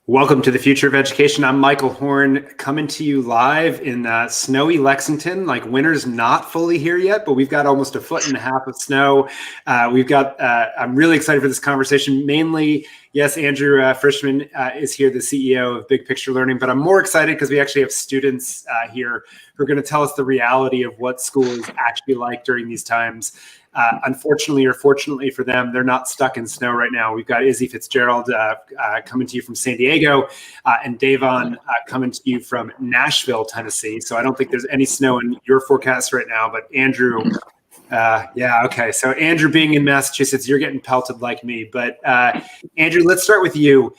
Welcome to the Future of Education. I'm Michael Horn, coming to you live in snowy Lexington. Like, winter's not fully here yet, but we've got almost 1.5 feet of snow. I'm really excited for this conversation. Mainly, yes, Andrew Frishman is here, the CEO of Big Picture Learning, but I'm more excited because we actually have students here who are going to tell us the reality of what school is actually like during these times. Unfortunately or fortunately for them, they're not stuck in snow right now. We've got Izzy Fitzgerald coming to you from San Diego and Davon coming to you from Nashville, Tennessee. So I don't think there's any snow in your forecast right now, but Andrew, yeah, okay. So Andrew being in Massachusetts, you're getting pelted like me. But Andrew, let's start with you.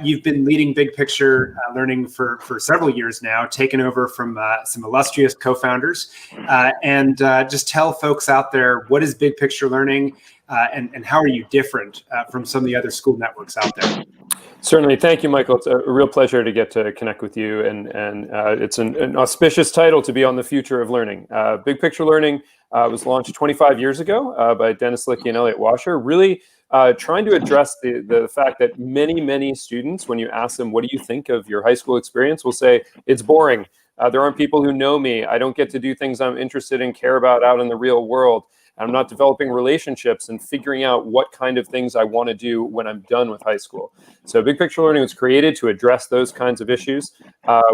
You've been leading Big Picture Learning for several years now, taken over from some illustrious co-founders. And just tell folks out there, what is Big Picture Learning and how are you different from some of the other school networks out there? Certainly. Thank you, Michael. It's a real pleasure to get to connect with you. And it's an auspicious title to be on the future of learning. Big Picture Learning was launched 25 years ago by Dennis Lickey and Elliot Washer, really trying to address the fact that many students, when you ask them, what do you think of your high school experience, will say, it's boring. There aren't people who know me. I don't get to do things I'm interested in, care about out in the real world. I'm not developing relationships and figuring out what kind of things I want to do when I'm done with high school. So Big Picture Learning was created to address those kinds of issues.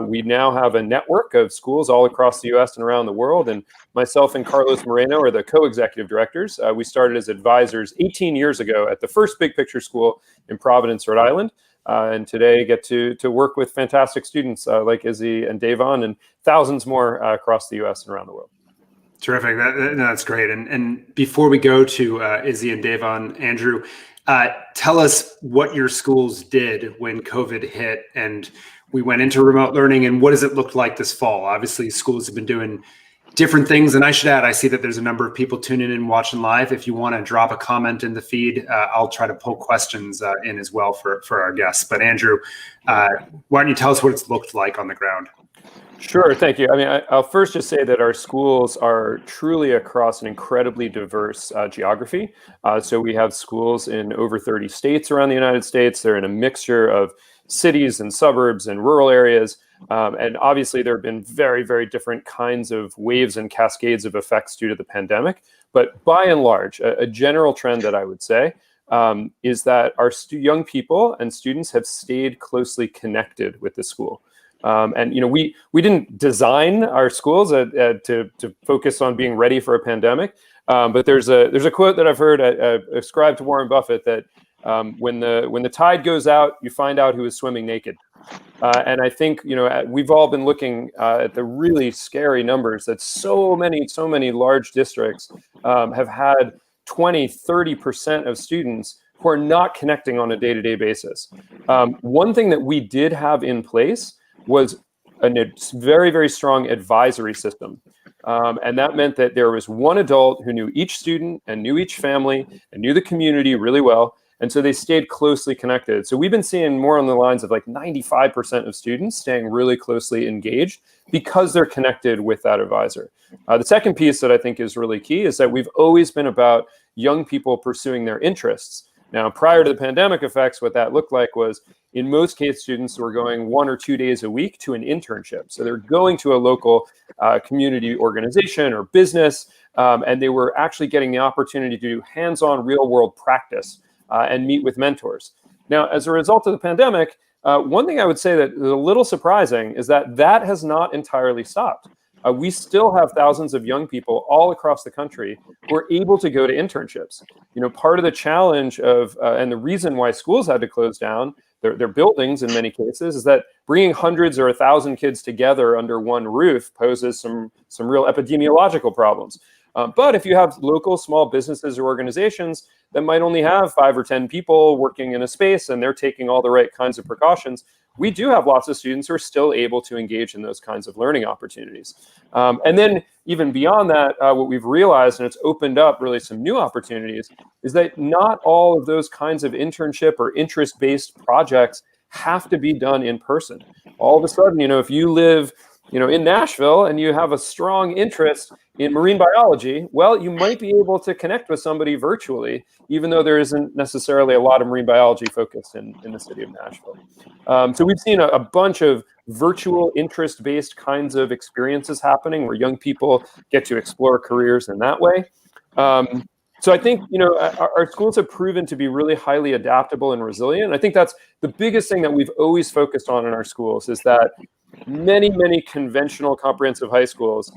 We now have a network of schools all across the US and around the world. And myself and Carlos Moreno are the co-executive directors. We started as advisors 18 years ago at the first Big Picture school in Providence, Rhode Island. And today get to work with fantastic students like Izzy and Davon and thousands more across the US and around the world. Terrific. That's great. And before we go to Izzy and Davon, Andrew, tell us what your schools did when COVID hit and we went into remote learning, and what does it look like this fall? Obviously, schools have been doing different things. And I should add, I see that there's a number of people tuning in and watching live. If you want to drop a comment in the feed, I'll try to pull questions in as well for our guests. But Andrew, why don't you tell us what it's looked like on the ground? Sure, thank you. I mean, I'll first just say that our schools are truly across an incredibly diverse geography. So we have schools in over 30 states around the United States. They're in a mixture of cities and suburbs and rural areas. And obviously, there have been very different kinds of waves and cascades of effects due to the pandemic. But by and large, a general trend that I would say is that our young people and students have stayed closely connected with the school. And we didn't design our schools to focus on being ready for a pandemic. But there's a quote that I've heard ascribed to Warren Buffett that when the tide goes out, you find out who is swimming naked. And I think we've all been looking at the really scary numbers that so many large districts have had 20-30% of students who are not connecting on a day-to-day basis. One thing that we did have in place was a very strong advisory system. And that meant that there was one adult who knew each student and knew each family and knew the community really well. And so they stayed closely connected. So we've been seeing more on the lines of like 95% of students staying really closely engaged because they're connected with that advisor. The second piece that I think is really key is that we've always been about young people pursuing their interests. Now, prior to the pandemic effects, what that looked like was, in most cases, students were going 1 or 2 days a week to an internship. So they're going to a local community organization or business, and they were actually getting the opportunity to do hands-on real-world practice and meet with mentors. Now, as a result of the pandemic, one thing I would say that is a little surprising is that has not entirely stopped. We still have thousands of young people all across the country who are able to go to internships. Part of the challenge of, and the reason why schools had to close down their buildings in many cases is that bringing hundreds or 1,000 kids together under one roof poses some real epidemiological problems. But if you have local small businesses or organizations that might only have 5 or 10 people working in a space and they're taking all the right kinds of precautions, we do have lots of students who are still able to engage in those kinds of learning opportunities. And then even beyond that, what we've realized, and it's opened up really some new opportunities, is that not all of those kinds of internship or interest-based projects have to be done in person. All of a sudden, if you live in Nashville and you have a strong interest In marine biology, well, you might be able to connect with somebody virtually, even though there isn't necessarily a lot of marine biology focused in the city of Nashville. So we've seen a bunch of virtual interest-based kinds of experiences happening where young people get to explore careers in that way. So I think, our schools have proven to be really highly adaptable and resilient. I think that's the biggest thing that we've always focused on in our schools, is that many conventional comprehensive high schools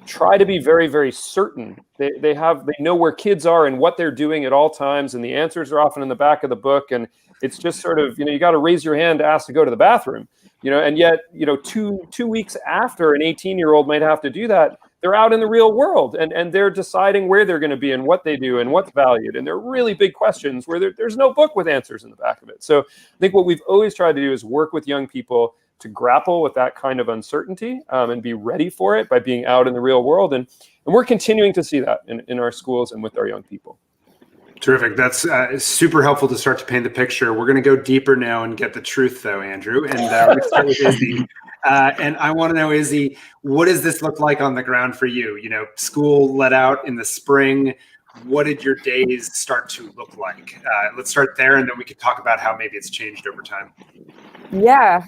try to be very, very certain. They know where kids are and what they're doing at all times, and the answers are often in the back of the book. And it's just sort of, you got to raise your hand to ask to go to the bathroom, and yet, 2 weeks after an 18-year-old might have to do that, they're out in the real world and they're deciding where they're going to be and what they do and what's valued. And they're really big questions where there's no book with answers in the back of it. So I think what we've always tried to do is work with young people to grapple with that kind of uncertainty and be ready for it by being out in the real world. And we're continuing to see that in our schools and with our young people. Terrific. That's super helpful to start to paint the picture. We're going to go deeper now and get the truth, though, Andrew. And we're start with Izzy. And I want to know, Izzy, what does this look like on the ground for you? School let out in the spring. What did your days start to look like? Let's start there, and then we can talk about how maybe it's changed over time. Yeah.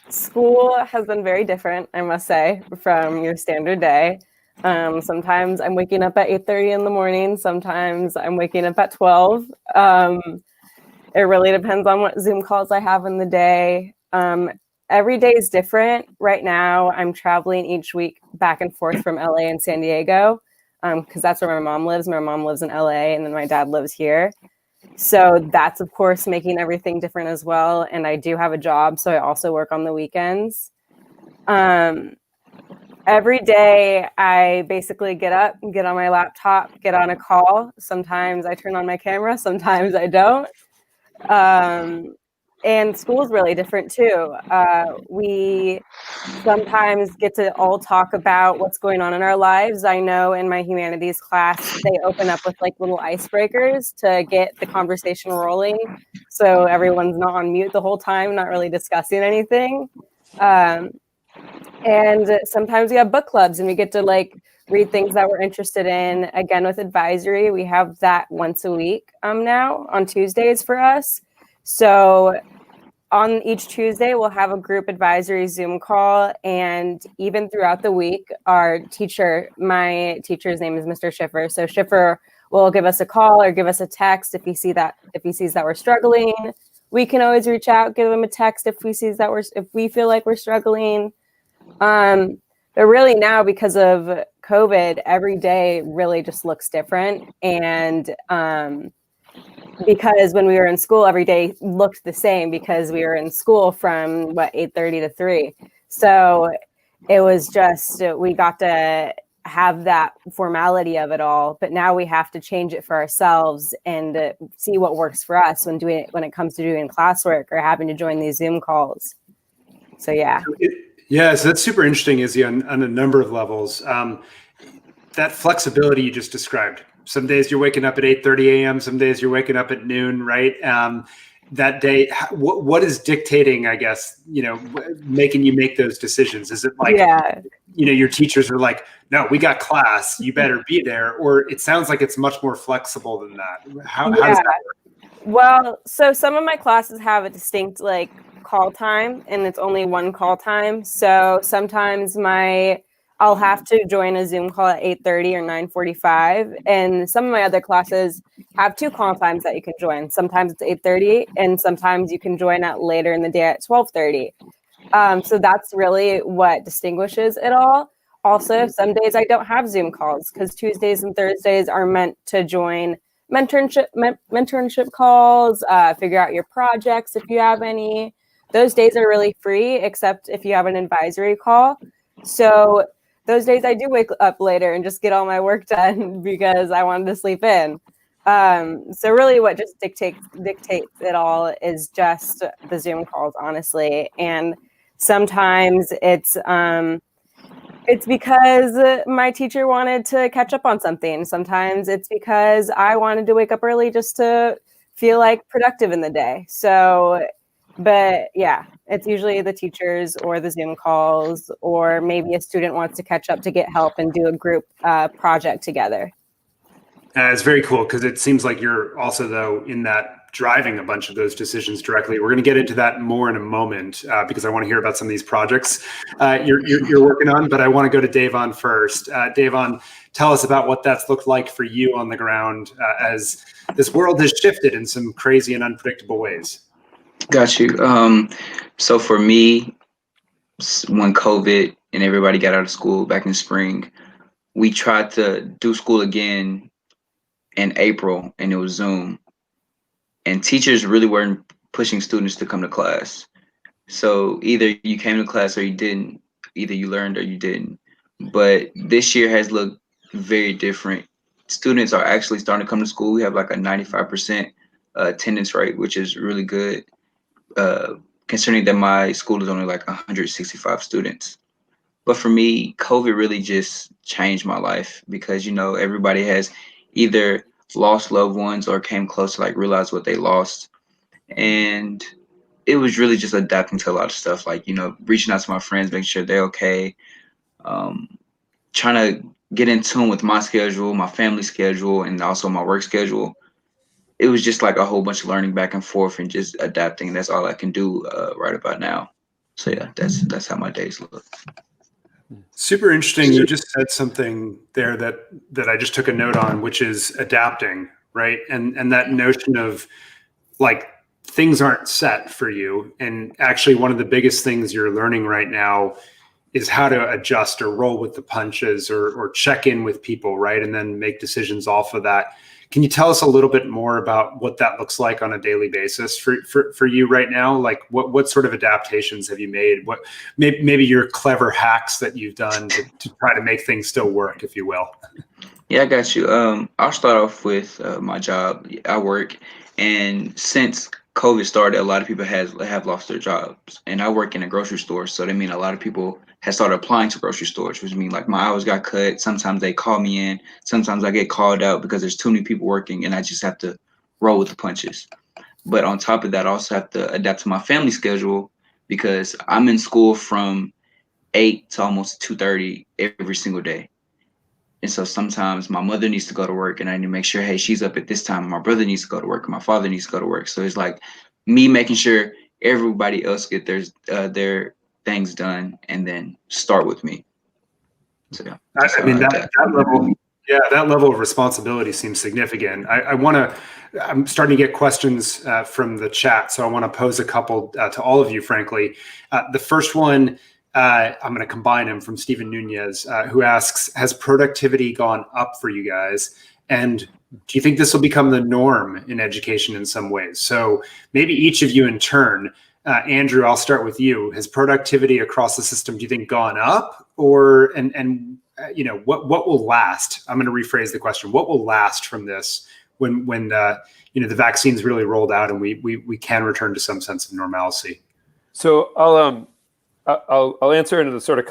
School has been very different, I must say, from your standard day. Sometimes I'm waking up at 8:30 in the morning. Sometimes I'm waking up at 12. It really depends on what Zoom calls I have in the day. Every day is different. Right now, I'm traveling each week back and forth from LA and San Diego because that's where my mom lives. My mom lives in LA, and then my dad lives here. So that's, of course, making everything different as well. And I do have a job, so I also work on the weekends. Every day, I basically get up, get on my laptop, get on a call. Sometimes I turn on my camera, sometimes I don't. And school's really different too. We sometimes get to all talk about what's going on in our lives. I know in my humanities class, they open up with like little icebreakers to get the conversation rolling. So everyone's not on mute the whole time, not really discussing anything. And sometimes we have book clubs and we get to like read things that we're interested in. Again, with advisory, we have that once a week now on Tuesdays for us. So on each Tuesday, we'll have a group advisory Zoom call. And even throughout the week, my teacher's name is Mr. Schiffer. So Schiffer will give us a call or give us a text if he sees that we're struggling. We can always reach out, give him a text if we feel like we're struggling. But really now, because of COVID, every day really just looks different. And because when we were in school, every day looked the same because we were in school from 8:30 to 3. So it was just, we got to have that formality of it all, but now we have to change it for ourselves and see what works for us when it comes to doing classwork or having to join these Zoom calls. So yeah. Yeah, so that's super interesting, Izzy, on a number of levels. That flexibility you just described. Some days you're waking up at 8:30 a.m., some days you're waking up at noon, right? That day, what is dictating, I guess, making you make those decisions? Is it like, your teachers are like, no, we got class, you better be there? Or it sounds like it's much more flexible than that. How does that work? Well, so some of my classes have a distinct call time, and it's only one call time. So sometimes I'll have to join a Zoom call at 8:30 or 9:45. And some of my other classes have 2 call times that you can join. Sometimes it's 8:30 and sometimes you can join at later in the day at 12:30. So that's really what distinguishes it all. Also, some days I don't have Zoom calls because Tuesdays and Thursdays are meant to join mentorship calls, figure out your projects if you have any. Those days are really free, except if you have an advisory call. So those days I do wake up later and just get all my work done because I wanted to sleep in. So really what just dictates it all is just the Zoom calls, honestly. And sometimes it's because my teacher wanted to catch up on something. Sometimes it's because I wanted to wake up early just to feel like productive in the day. So But yeah, it's usually the teachers or the Zoom calls, or maybe a student wants to catch up to get help and do a group project together. It's very cool because it seems like you're also, though, in that driving a bunch of those decisions directly. We're going to get into that more in a moment because I want to hear about some of these projects you're working on. But I want to go to Davon first. Davon, tell us about what that's looked like for you on the ground as this world has shifted in some crazy and unpredictable ways. Got you. So for me, when COVID and everybody got out of school back in spring, we tried to do school again in April, and it was Zoom. And teachers really weren't pushing students to come to class. So either you came to class or you didn't. Either you learned or you didn't. But this year has looked very different. Students are actually starting to come to school. We have like a 95% attendance rate, which is really good, considering that my school is only like 165 students. But for me, COVID really just changed my life because, everybody has either lost loved ones or came close to like realize what they lost. And it was really just adapting to a lot of stuff, like, reaching out to my friends, making sure they're okay, trying to get in tune with my schedule, my family schedule, and also my work schedule. It was just like a whole bunch of learning back and forth and just adapting. That's all I can do right about now. So yeah, that's how my days look. Super interesting. You just said something there that I just took a note on, which is adapting, right? And that notion of like things aren't set for you. And actually one of the biggest things you're learning right now is how to adjust or roll with the punches or check in with people, right? And then make decisions off of that. Can you tell us a little bit more about what that looks like on a daily basis for you right now? Like what sort of adaptations have you made? What maybe your clever hacks that you've done to try to make things still work, if you will? Yeah, I got you. I'll start off with my job. I work, and since COVID started, a lot of people have lost their jobs. And I work in a grocery store, so that means a lot of people have started applying to grocery stores, which means like my hours got cut. Sometimes they call me in. Sometimes I get called out because there's too many people working, and I just have to roll with the punches. But on top of that, I also have to adapt to my family schedule because I'm in school from 8 to almost 2:30 every single day. And so sometimes my mother needs to go to work and I need to make sure, hey, she's up at this time. My brother needs to go to work and my father needs to go to work. So it's like me making sure everybody else get their things done and then start with me. So yeah. I mean, that level, yeah, that level of responsibility seems significant. I'm starting to get questions from the chat. So I want to pose a couple to all of you, frankly. The first one, I'm going to combine them from Stephen Nunez, who asks, has productivity gone up for you guys? And do you think this will become the norm in education in some ways? So maybe each of you in turn, Andrew, I'll start with you. Has productivity across the system, do you think, gone up? Or, what will last? I'm going to rephrase the question. What will last from this when the vaccine's really rolled out and we can return to some sense of normalcy? So I'll answer in a sort of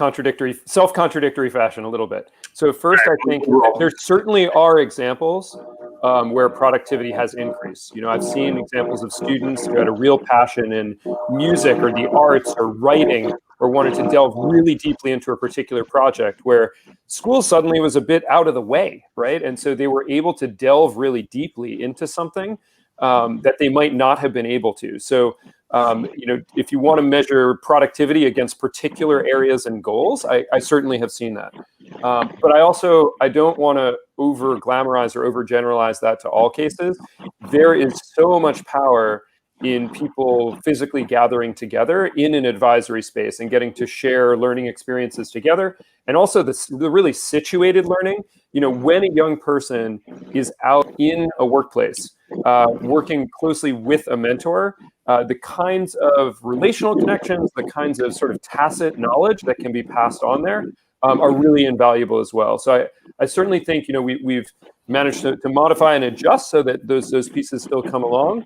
self-contradictory fashion a little bit. So first, I think there certainly are examples where productivity has increased. I've seen examples of students who had a real passion in music or the arts or writing or wanted to delve really deeply into a particular project where school suddenly was a bit out of the way, right? And so they were able to delve really deeply into something that they might not have been able to. So if you want to measure productivity against particular areas and goals, I certainly have seen that. But I don't want to over glamorize or over generalize that to all cases. There is so much power in people physically gathering together in an advisory space and getting to share learning experiences together. And also the really situated learning, when a young person is out in a workplace, working closely with a mentor, the kinds of relational connections, the kinds of sort of tacit knowledge that can be passed on there are really invaluable as well. So I certainly think, we've managed to modify and adjust so that those pieces still come along.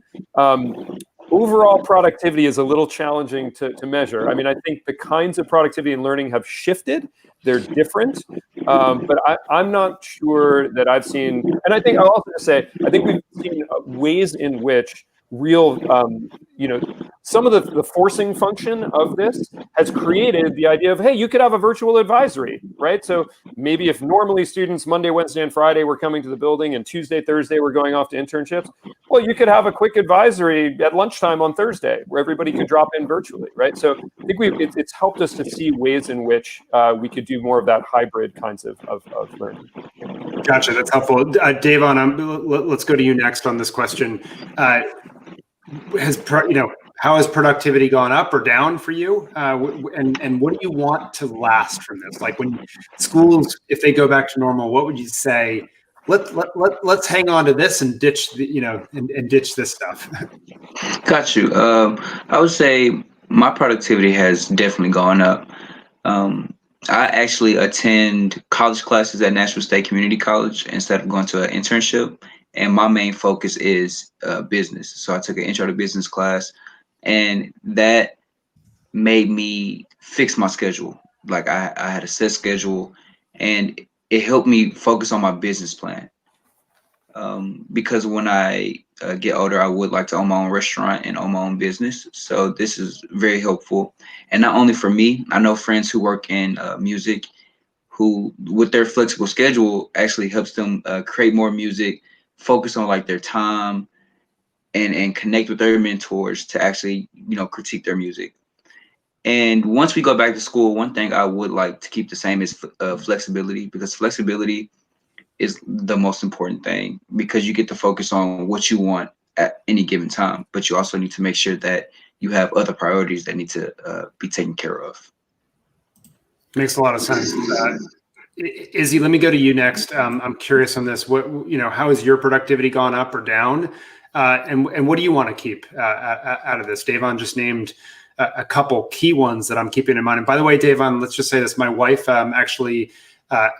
Overall productivity is a little challenging to measure. I mean, I think the kinds of productivity and learning have shifted. They're different, but I'm not sure that I've seen, and I think I'll also say, I think we've seen ways in which real, some of the forcing function of this has created the idea of, hey, you could have a virtual advisory, right? So maybe if normally students Monday, Wednesday, and Friday were coming to the building and Tuesday, Thursday were going off to internships, well, you could have a quick advisory at lunchtime on Thursday where everybody could drop in virtually, right? So I think it's helped us to see ways in which we could do more of that hybrid kinds of learning. Gotcha. That's helpful. Davon, let's go to you next on this question. How has productivity gone up or down for you? And what do you want to last from this? Like when schools, if they go back to normal, what would you say? Let's hang on to this and ditch and ditch this stuff. Got you. I would say my productivity has definitely gone up. I actually attend college classes at Nashville State Community College instead of going to an internship. And my main focus is business. So I took an intro to business class, and that made me fix my schedule. Like I had a set schedule, and it helped me focus on my business plan. Because when I get older, I would like to own my own restaurant and own my own business. So this is very helpful. And not only for me, I know friends who work in music who, with their flexible schedule, actually helps them create more music, focus on like their time, and connect with their mentors to actually, critique their music. And once we go back to school, one thing I would like to keep the same is flexibility, because flexibility is the most important thing, because you get to focus on what you want at any given time, but you also need to make sure that you have other priorities that need to be taken care of. Makes a lot of sense. Izzy, let me go to you next. I'm curious on this. How has your productivity gone up or down? And what do you want to keep out of this? Davon just named a couple key ones that I'm keeping in mind. And by the way, Davon, let's just say this. My wife actually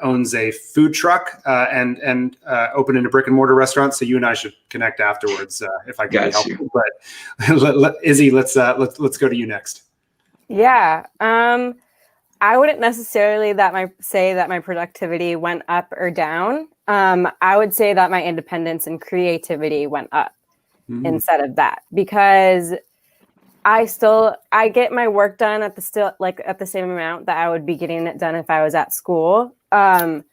owns a food truck and opened a brick and mortar restaurant. So you and I should connect afterwards if I can be helpful. But Izzy, let's go to you next. Yeah. I wouldn't necessarily say that my productivity went up or down. I would say that my independence and creativity went up instead of that, because I get my work done at the same amount that I would be getting it done if I was at school. But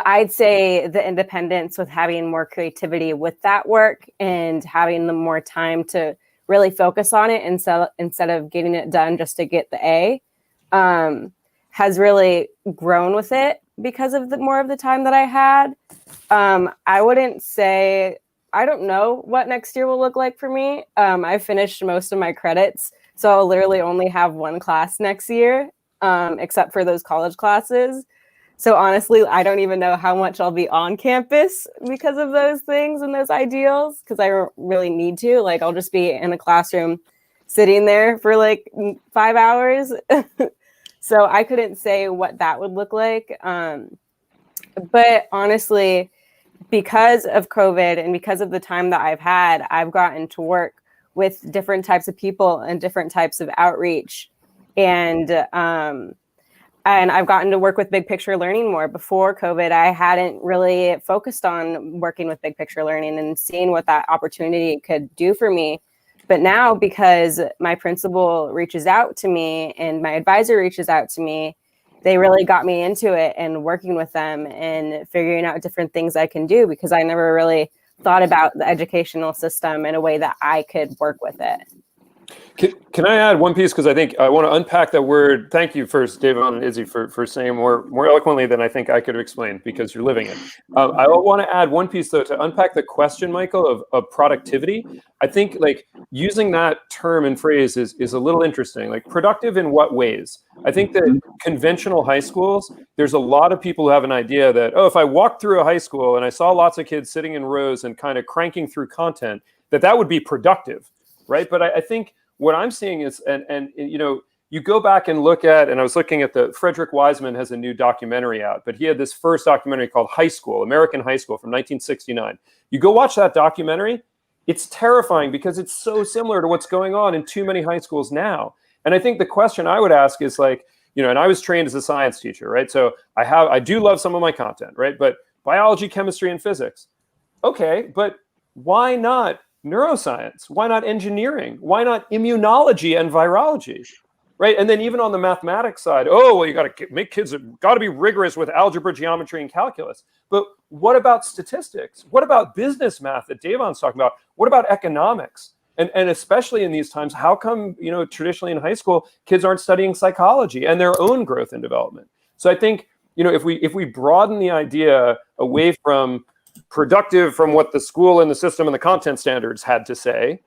I'd say the independence with having more creativity with that work and having the more time to really focus on it instead of getting it done just to get the A, has really grown with it because of more of the time that I had. I wouldn't say, I don't know what next year will look like for me. I finished most of my credits, so I'll literally only have one class next year, except for those college classes. So honestly, I don't even know how much I'll be on campus because of those things and those ideals, because I don't really need to. Like, I'll just be in a classroom sitting there for like 5 hours. So I couldn't say what that would look like. But honestly, because of COVID and because of the time that I've had, I've gotten to work with different types of people and different types of outreach. And I've gotten to work with big picture learning more. Before COVID, I hadn't really focused on working with big picture learning and seeing what that opportunity could do for me. But now, because my principal reaches out to me and my advisor reaches out to me, they really got me into it and working with them and figuring out different things I can do, because I never really thought about the educational system in a way that I could work with it. Can I add one piece? Because I think I want to unpack that word. Thank you first, Davon and Izzy, for saying more eloquently than I think I could have explained, because you're living it. I want to add one piece, though, to unpack the question, Michael, of productivity. I think like using that term and phrase is a little interesting. Like, productive in what ways? I think that conventional high schools, there's a lot of people who have an idea that, if I walked through a high school and I saw lots of kids sitting in rows and kind of cranking through content, that would be productive, right? But I think what I'm seeing is, and you go back and look at, and I was looking at Frederick Wiseman has a new documentary out, but he had this first documentary called High School, American High School from 1969. You go watch that documentary, it's terrifying because it's so similar to what's going on in too many high schools now. And I think the question I would ask is like, and I was trained as a science teacher, right? So I do love some of my content, right? But biology, chemistry, and physics. Okay, but why not neuroscience? Why not engineering? Why not immunology and virology? Right. And then even on the mathematics side, oh, well, you got to make kids got to be rigorous with algebra, geometry, and calculus. But what about statistics? What about business math that Davon's talking about? What about economics? And especially in these times, how come, traditionally in high school, kids aren't studying psychology and their own growth and development? So I think, if we broaden the idea away from productive from what the school and the system and the content standards had to say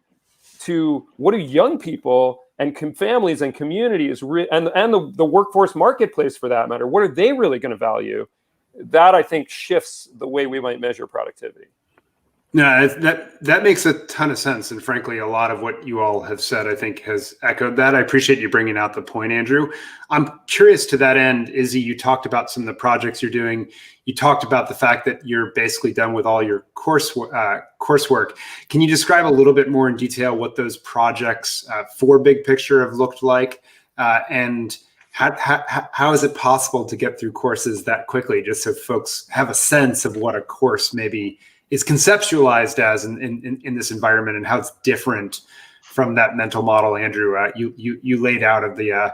to what do young people and families and communities and the workforce marketplace, for that matter, what are they really going to value? That, I think, shifts the way we might measure productivity. No, that makes a ton of sense. And frankly, a lot of what you all have said, I think, has echoed that. I appreciate you bringing out the point, Andrew. I'm curious to that end, Izzy, you talked about some of the projects you're doing. You talked about the fact that you're basically done with all your coursework. Can you describe a little bit more in detail what those projects for Big Picture have looked like? And how is it possible to get through courses that quickly, just so folks have a sense of what a course maybe is conceptualized as in this environment, and how it's different from that mental model, Andrew, you laid out of the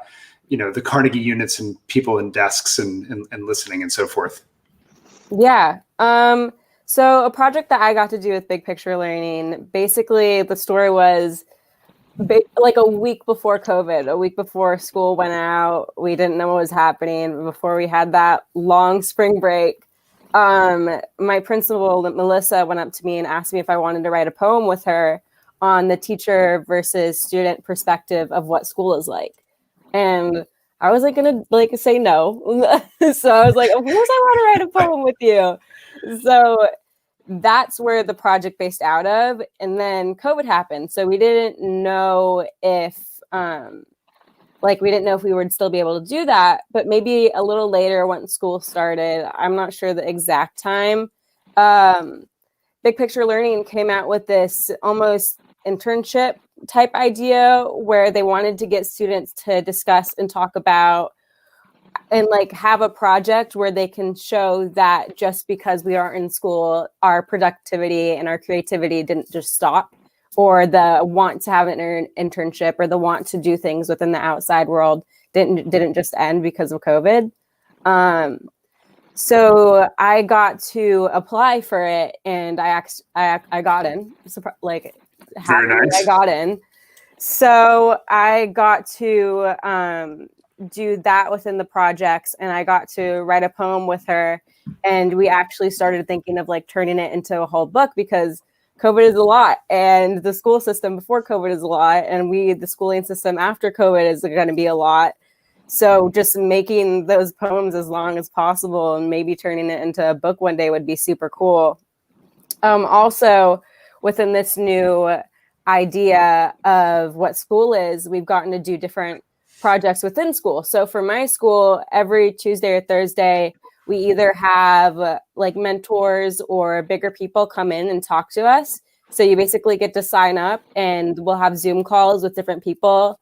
the Carnegie units and people in desks and listening and so forth. Yeah. So a project that I got to do with Big Picture Learning, basically the story was like a week before COVID, a week before school went out. We didn't know what was happening before we had that long spring break. My principal, Melissa, went up to me and asked me if I wanted to write a poem with her on the teacher versus student perspective of what school is like. And I was gonna say no. So I was like, of course I want to write a poem with you. So that's where the project based out of. And then COVID happened. So we didn't know if we didn't know if we would still be able to do that, but maybe a little later once school started, I'm not sure the exact time, Big Picture Learning came out with this almost internship type idea where they wanted to get students to discuss and talk about and have a project where they can show that just because we are in school, our productivity and our creativity didn't just stop, or the want to have an internship or the want to do things within the outside world didn't just end because of COVID. So I got to apply for it, and I got in. Very nice. I got in. So I got to do that within the projects, and I got to write a poem with her, and we actually started thinking of turning it into a whole book, because COVID is a lot, and the school system before COVID is a lot, and the schooling system after COVID is going to be a lot. So just making those poems as long as possible and maybe turning it into a book one day would be super cool. Also, within this new idea of what school is, we've gotten to do different projects within school. So for my school, every Tuesday or Thursday, we either have mentors or bigger people come in and talk to us. So you basically get to sign up, and we'll have Zoom calls with different people.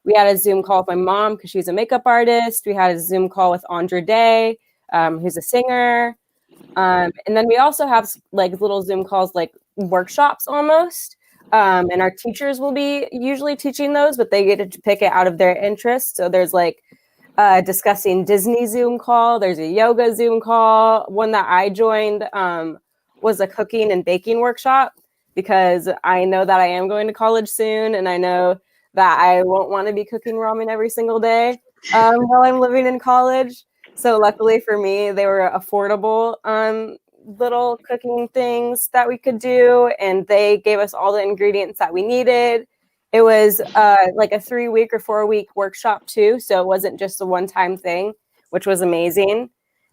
We had a Zoom call with my mom because she's a makeup artist. We had a Zoom call with Andra Day, who's a singer. And then we also have little Zoom calls, workshops almost. And our teachers will be usually teaching those, but they get to pick it out of their interest. So there's discussing Disney Zoom call. There's a yoga Zoom call. One that I joined was a cooking and baking workshop, because I know that I am going to college soon, and I know that I won't want to be cooking ramen every single day while I'm living in college. So luckily for me, they were affordable little cooking things that we could do, and they gave us all the ingredients that we needed. It was a 3-week or 4-week workshop too, so it wasn't just a one-time thing, which was amazing.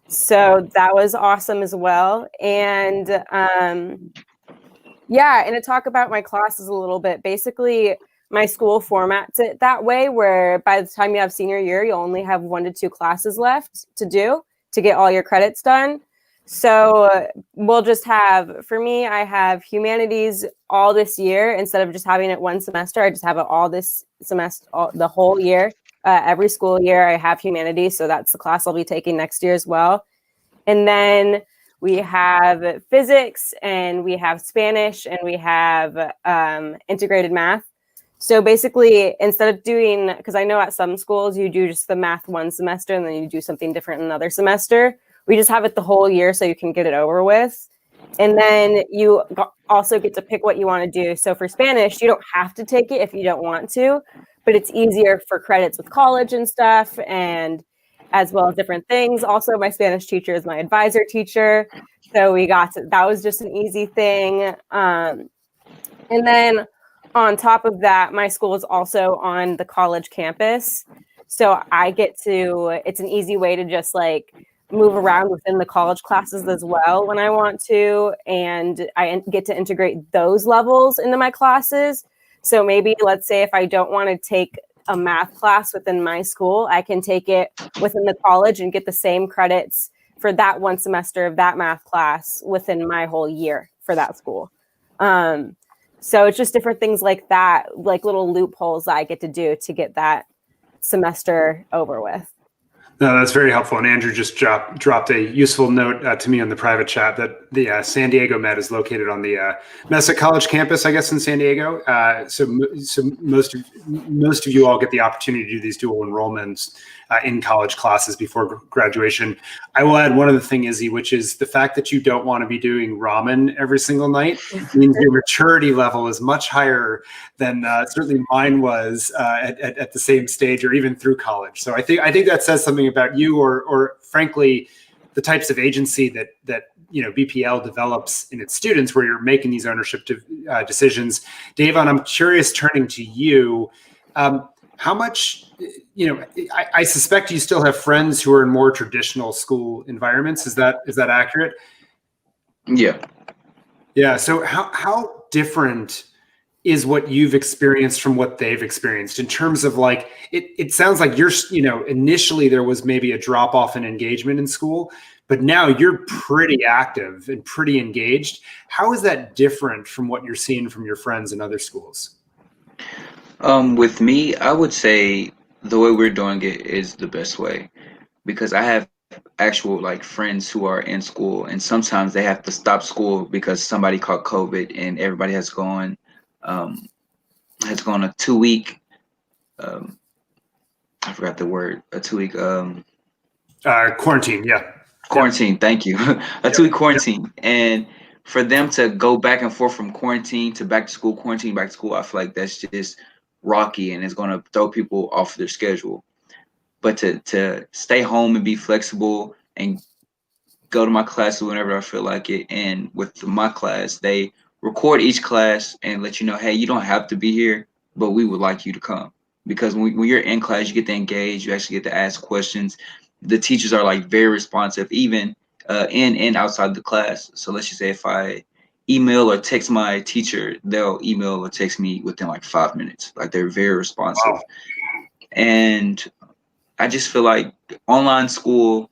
So that was awesome as well. And and to talk about my classes a little bit, basically my school formats it that way, where by the time you have senior year, you only have 1 to 2 classes left to do to get all your credits done. So we'll just have, for me, I have humanities all this year. Instead of just having it one semester, I just have it all this semester, the whole year. Every school year I have humanities. So that's the class I'll be taking next year as well. And then We have physics, and we have Spanish, and we have integrated math. So basically, instead of doing, because I know at some schools you do just the math one semester and then you do something different another semester, we just have it the whole year so you can get it over with. And then you also get to pick what you want to do. So for Spanish, you don't have to take it if you don't want to, but it's easier for credits with college and stuff, and as well as different things. Also, my Spanish teacher is my advisor teacher. So that was just an easy thing. And then on top of that, my school is also on the college campus. So it's an easy way to just like move around within the college classes as well when I want to. And I get to integrate those levels into my classes. So maybe let's say if I don't want to take a math class within my school, I can take it within the college and get the same credits for that one semester of that math class within my whole year for that school. So it's just different things like that, like little loopholes I get to do to get that semester over with. No, that's very helpful. And Andrew just dropped a useful note to me on the private chat that the San Diego Met is located on the Mesa College campus, I guess, in San Diego. So most of you all get the opportunity to do these dual enrollments in college classes before graduation. I will add one other thing, Izzy, which is the fact that you don't want to be doing ramen every single night means your maturity level is much higher than certainly mine was at the same stage or even through college. So I think that says something about you, or frankly, the types of agency that BPL develops in its students, where you're making these ownership decisions. Davon, I'm curious, turning to you, how much, I suspect you still have friends who are in more traditional school environments. Is that accurate? Yeah. Yeah. So how different is what you've experienced from what they've experienced in terms of like, it sounds like initially there was maybe a drop off in engagement in school, but now you're pretty active and pretty engaged. How is that different from what you're seeing from your friends in other schools? With me, I would say the way we're doing it is the best way, because I have actual like friends who are in school, and sometimes they have to stop school because somebody caught COVID and everybody has gone a 2-week, I forgot the word, a 2-week Quarantine. Yeah. quarantine. Thank you. A 2-week quarantine. And for them to go back and forth from quarantine to back to school, quarantine back to school, I feel like that's just rocky and it's going to throw people off their schedule. But to stay home and be flexible and go to my classes whenever I feel like it. And with my class, they record each class and let you know, hey, you don't have to be here, but we would like you to come. Because when you're in class, you get to engage, you actually get to ask questions. The teachers are like very responsive, even in and outside the class. So let's just say if I email or text my teacher, they'll email or text me within like 5 minutes. Like they're very responsive. Wow. And I just feel like online school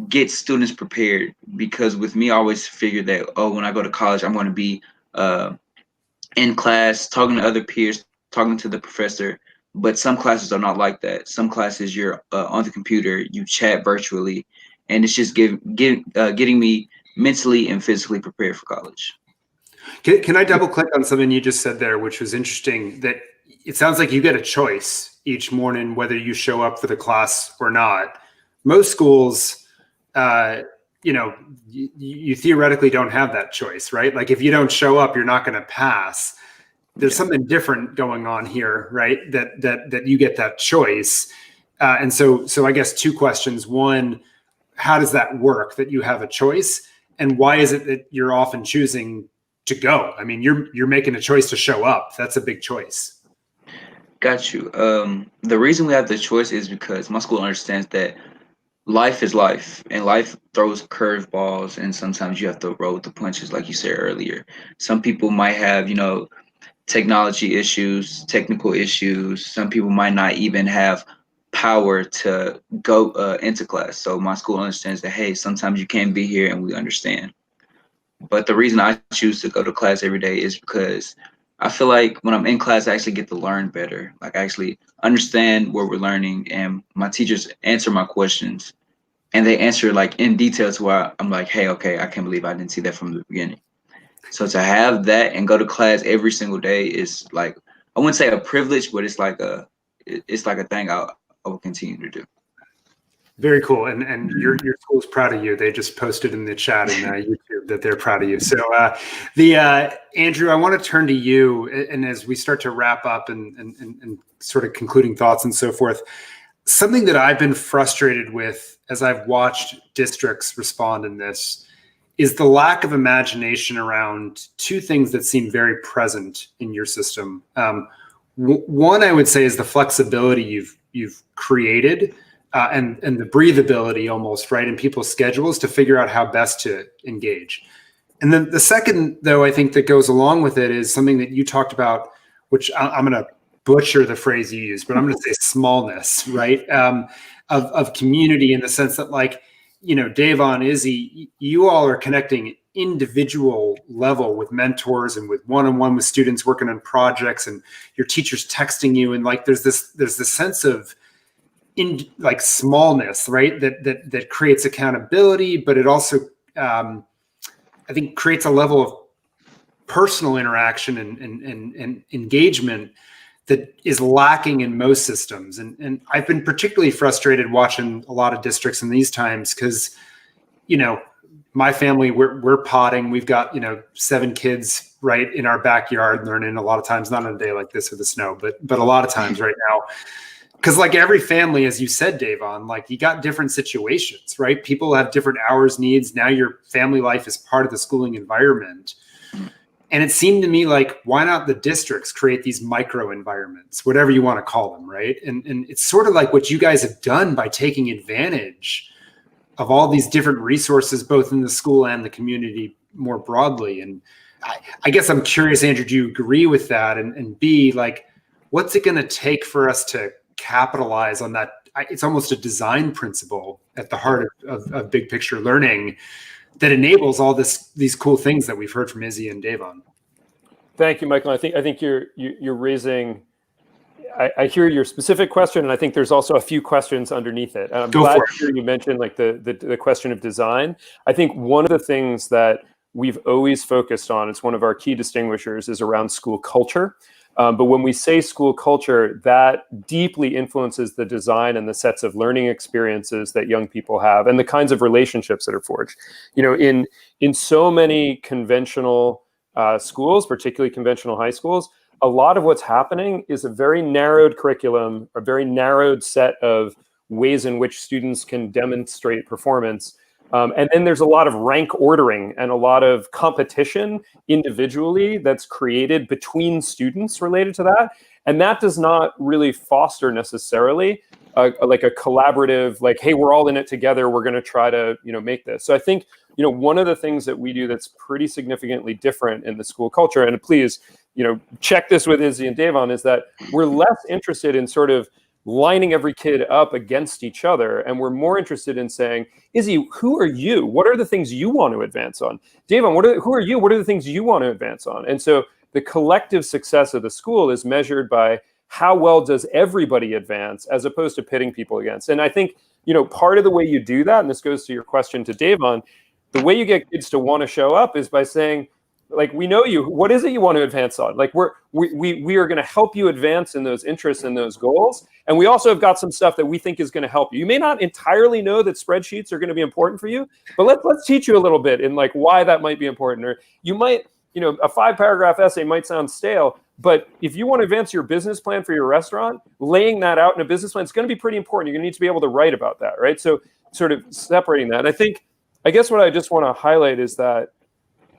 gets students prepared, because with me, I always figured that, when I go to college, I'm going to be in class, talking to other peers, talking to the professor. But some classes are not like that. Some classes you're on the computer, you chat virtually, and it's just getting me mentally and physically prepared for college. Can I double click on something you just said there, which was interesting, that it sounds like you get a choice each morning whether you show up for the class or not. Most schools, you theoretically don't have that choice, right? Like if you don't show up, you're not going to pass. There's something different going on here, right? That you get that choice. And so I guess 2 questions. One, how does that work that you have a choice? And why is it that you're often choosing to go? I mean, you're making a choice to show up. That's a big choice. Got you. The reason we have the choice is because my school understands that life is life, and life throws curveballs, and sometimes you have to roll with the punches, like you said earlier. Some people might have, technology issues, technical issues. Some people might not even have power to go into class. So my school understands that, hey, sometimes you can't be here, and we understand. But the reason I choose to go to class every day is because I feel like when I'm in class, I actually get to learn better. Like I actually understand what we're learning, and my teachers answer my questions. and they answer like in detail to where I'm like, hey, okay, I can't believe I didn't see that from the beginning. So to have that and go to class every single day is like, I wouldn't say a privilege, but it's like a thing I will continue to do. Very cool. And your school's proud of you. They just posted in the chat and YouTube that they're proud of you. So Andrew, I want to turn to you. And as we start to wrap up and sort of concluding thoughts and so forth, something that I've been frustrated with as I've watched districts respond in this is the lack of imagination around two things that seem very present in your system. One, I would say, is the flexibility you've created. And the breathability almost, right, in people's schedules to figure out how best to engage. And then the second, though, I think that goes along with it is something that you talked about, which I'm going to butcher the phrase you used, but I'm going to say smallness, right, of community in the sense that, like, you know, Davon, Izzy, you all are connecting individual level with mentors and with one-on-one with students working on projects, and your teachers texting you, and like there's this sense of in like smallness, right? That creates accountability, but it also, I think, creates a level of personal interaction and engagement that is lacking in most systems. And I've been particularly frustrated watching a lot of districts in these times because, you know, my family, we're potting. We've got, you know, 7 kids right in our backyard learning a lot of times, not on a day like this with the snow, but a lot of times right now. Because like every family, as you said, Davon, like you got different situations, right? People have different hours, needs. Now your family life is part of the schooling environment. And it seemed to me like, why not the districts create these micro environments, whatever you want to call them, right? And it's sort of like what you guys have done by taking advantage of all these different resources, both in the school and the community more broadly. And I guess I'm curious, Andrew, do you agree with that? And B, like, what's it going to take for us to capitalize on that? It's almost a design principle at the heart of big picture learning that enables all these cool things that we've heard from Izzy and Davon. Thank you, Michael. I think you're raising. I hear your specific question, and I think there's also a few questions underneath it. And I'm glad to hear you mentioned like the question of design. I think one of the things that we've always focused on, it's one of our key distinguishers, is around school culture. But when we say school culture, that deeply influences the design and the sets of learning experiences that young people have and the kinds of relationships that are forged. You know, in so many conventional schools, particularly conventional high schools, a lot of what's happening is a very narrowed curriculum, a very narrowed set of ways in which students can demonstrate performance. And then there's a lot of rank ordering and a lot of competition individually that's created between students related to that. And that does not really foster necessarily like a collaborative, like, hey, we're all in it together. We're going to try to, you know, make this. So I think, you know, one of the things that we do that's pretty significantly different in the school culture, and please, you know, check this with Izzy and Davon, is that we're less interested in sort of lining every kid up against each other. And we're more interested in saying, Izzy, who are you? What are the things you want to advance on? Davon, who are you? What are the things you want to advance on? And so the collective success of the school is measured by how well does everybody advance as opposed to pitting people against. And I think, you know, part of the way you do that, and this goes to your question to Davon, the way you get kids to want to show up is by saying, like, we know you. What is it you want to advance on? Like, we are going to help you advance in those interests and those goals. And we also have got some stuff that we think is going to help you. You may not entirely know that spreadsheets are going to be important for you, but let's teach you a little bit in like why that might be important. Or you might, you know, a 5-paragraph essay might sound stale, but if you want to advance your business plan for your restaurant, laying that out in a business plan, it's going to be pretty important. You're going to need to be able to write about that, right? So sort of separating that. I guess what I just want to highlight is that,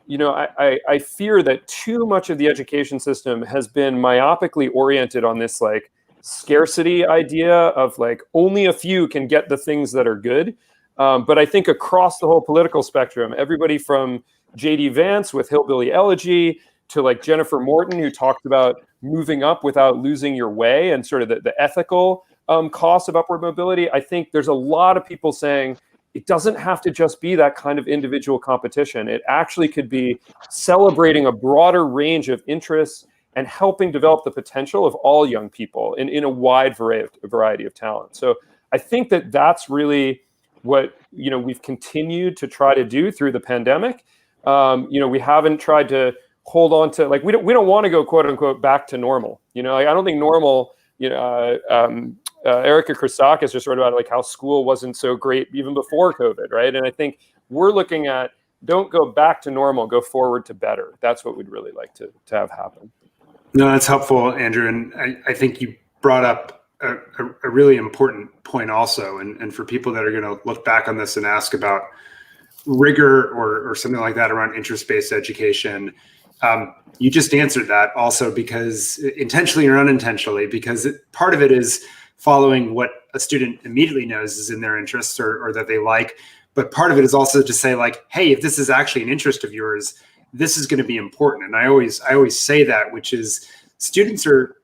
you know, I fear that too much of the education system has been myopically oriented on this like scarcity idea of like only a few can get the things that are good. But I think across the whole political spectrum, everybody from J.D. Vance with Hillbilly Elegy to like Jennifer Morton, who talked about moving up without losing your way and sort of the ethical costs of upward mobility. I think there's a lot of people saying, it doesn't have to just be that kind of individual competition. It actually could be celebrating a broader range of interests and helping develop the potential of all young people in a wide variety of talent. So I think that that's really what we've continued to try to do through the pandemic. We haven't tried to hold on to, like, we don't want to go quote unquote back to normal. I don't think normal. Erica Christakis just wrote about like how school wasn't so great even before COVID, right? And I think we're looking at, don't go back to normal, go forward to better. That's what we'd really like to have happen. No, that's helpful, Andrew. And I think you brought up a really important point also. And for people that are going to look back on this and ask about rigor or something like that around interest-based education, you just answered that also, because intentionally or unintentionally, because part of it is following what a student immediately knows is in their interests or that they like. But part of it is also to say, like, hey, if this is actually an interest of yours, this is going to be important. And I always say that, which is students are,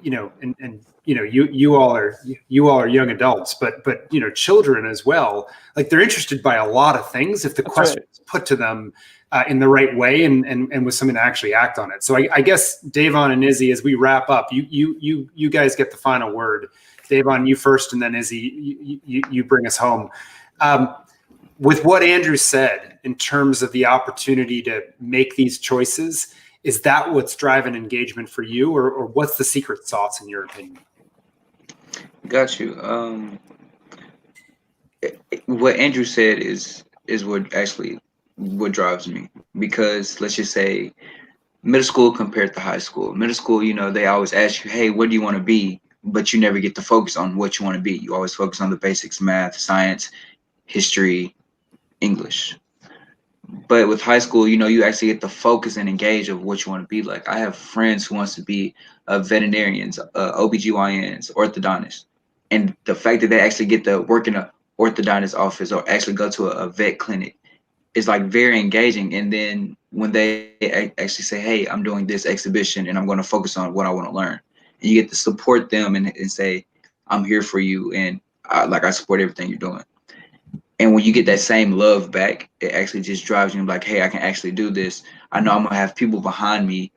and you all are young adults, but children as well. Like, they're interested by a lot of things if the question is put to them in the right way and with something to actually act on it. So I guess Davon and Izzy, as we wrap up, you guys get the final word. Davon, you first, and then Izzy, you bring us home. With what Andrew said in terms of the opportunity to make these choices, is that what's driving engagement for you, or what's the secret sauce in your opinion? Got you. What Andrew said is what drives me, because let's just say middle school compared to high school. Middle school, they always ask you, hey, what do you want to be? But you never get to focus on what you want to be. You always focus on the basics: math, science, history, English. But with high school, you actually get to focus and engage of what you want to be. Like, I have friends who wants to be veterinarians, OBGYNs, orthodontists. And the fact that they actually get to work in an orthodontist office or actually go to a vet clinic is like very engaging. And then when they actually say, hey, I'm doing this exhibition and I'm going to focus on what I want to learn, and you get to support them and say, I'm here for you, and I support everything you're doing. And when you get that same love back, it actually just drives you like, hey, I can actually do this. I know I'm gonna have people behind me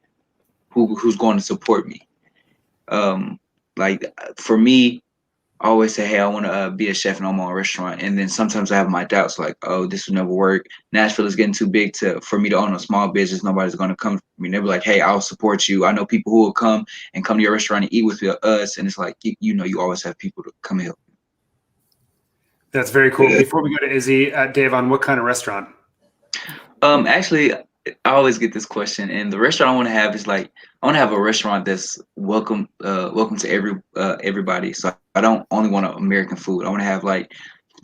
who's going to support me. Like, for me, I always say, hey, I want to be a chef and own my own restaurant. And then sometimes I have my doubts, like, oh, this will never work. Nashville is getting too big for me to own a small business. Nobody's going to come for me. They'll be like, hey, I'll support you. I know people who will come to your restaurant and eat with us. And it's like, you always have people to come help. That's very cool. Before we go to Izzy, Davon, what kind of restaurant? Actually, I always get this question, and the restaurant I want to have is like, I want to have a restaurant that's welcome to everybody. So I don't only want American food. I want to have like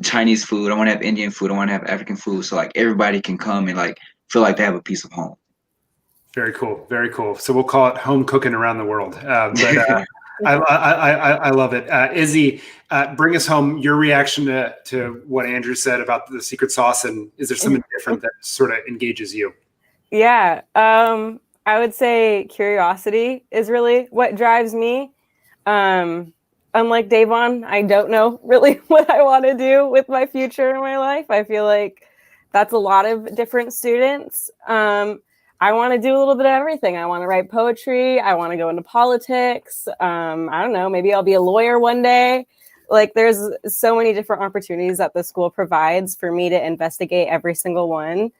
Chinese food. I want to have Indian food. I want to have African food. So like everybody can come and like feel like they have a piece of home. Very cool. Very cool. So we'll call it home cooking around the world. I love it. Izzy, bring us home. Your reaction to what Andrew said about the secret sauce, and is there something different that sort of engages you? Yeah, I would say curiosity is really what drives me. Unlike Davon, I don't know really what I want to do with my future in my life. I feel like that's a lot of different students. I want to do a little bit of everything. I want to write poetry. I want to go into politics. I don't know, maybe I'll be a lawyer one day. Like, there's so many different opportunities that the school provides for me to investigate every single one.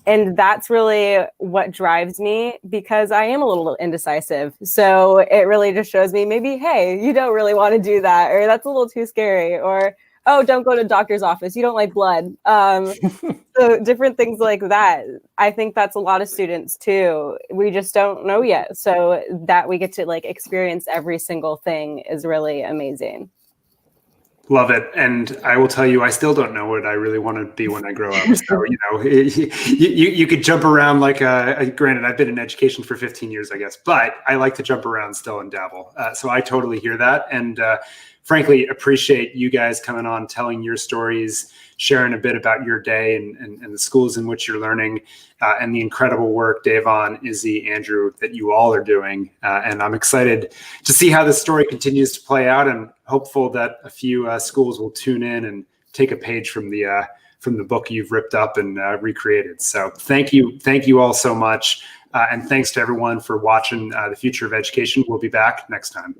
And that's really what drives me, because I am a little indecisive. So it really just shows me maybe, hey, you don't really want to do that, or that's a little too scary, or, oh, don't go to the doctor's office, you don't like blood. So different things like that. I think that's a lot of students too. We just don't know yet. So that we get to like experience every single thing is really amazing. Love it. And I will tell you, I still don't know what I really want to be when I grow up. So, you could jump around like, granted, I've been in education for 15 years, I guess, but I like to jump around still and dabble. So I totally hear that. And frankly, appreciate you guys coming on, telling your stories, sharing a bit about your day and the schools in which you're learning, and the incredible work, Davon, Izzy, Andrew, that you all are doing. And I'm excited to see how this story continues to play out, and hopeful that a few schools will tune in and take a page from the book you've ripped up and recreated. So thank you all so much. And thanks to everyone for watching The Future of Education. We'll be back next time.